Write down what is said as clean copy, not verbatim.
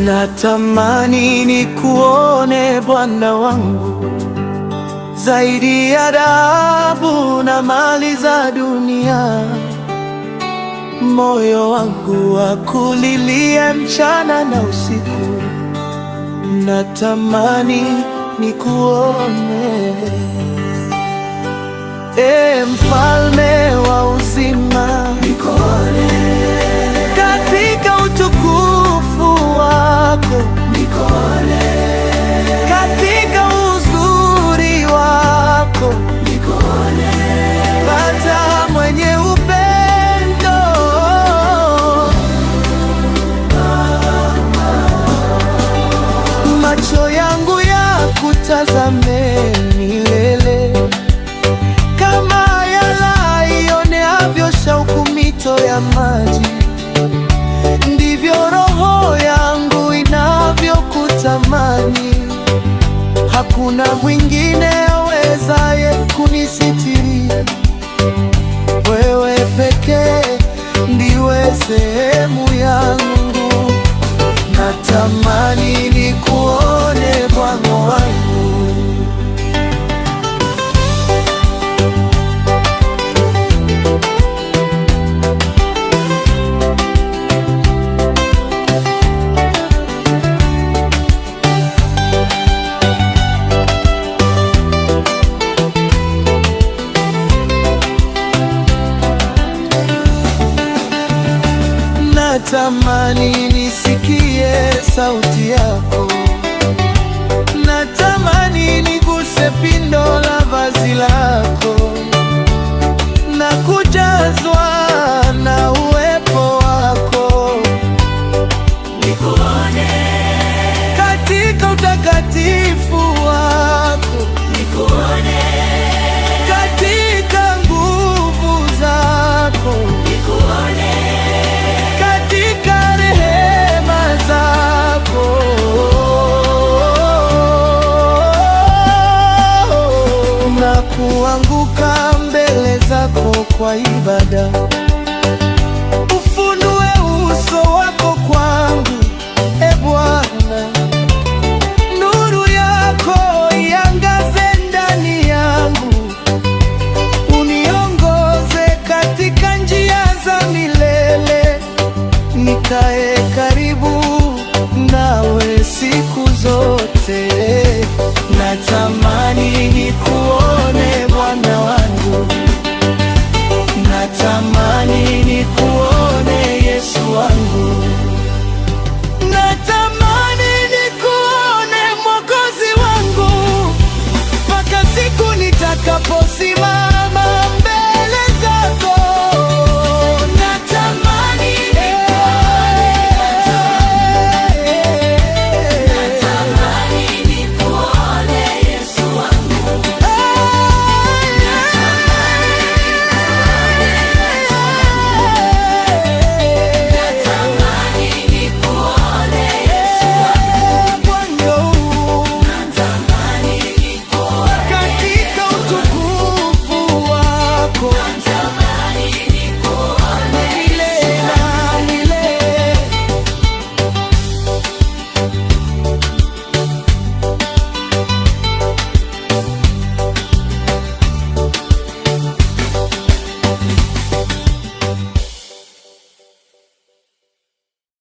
Natamani nikuone Bwana wangu, zaidi ya dhahabu na mali za dunia. Moyo wangu wakulilie mchana na usiku, natamani nikuone. Mfalme wa uzima, nikuone katika utukufu wako, nikuone katika uzuri wako, nikuone Baba mwenye upendo. Macho yangu yakutazame milele, kama yala ioneavyo shauku mito ya maji, ndivyo roho yangu inavyokutamani. Hakuna mwingine awezaye kunisitiri, wewe pekee ndiwe sehemu yangu. Natamani nikuone Bwana wangu. Natamani nisikie sauti yako, natamani niguse pindo la vazi lako, na kujazwa na uwepo wako. Nikuone katika utakatifu wako, nikuone katika nguvu zako, nikuone katika rehema zako. Na kuanguka mbele zako kwa ibada, ufunue uso wako kwangu, e Bwana. Nuru yako iangaze ndani yangu, uniongoze katika njia za milele, nikae karibu nawe siku zote. Natamani nikuone Bwana wangu, natamani nikuone Yesu wangu, natamani nikuone Mwokozi wangu, mpaka siku nitakaposimama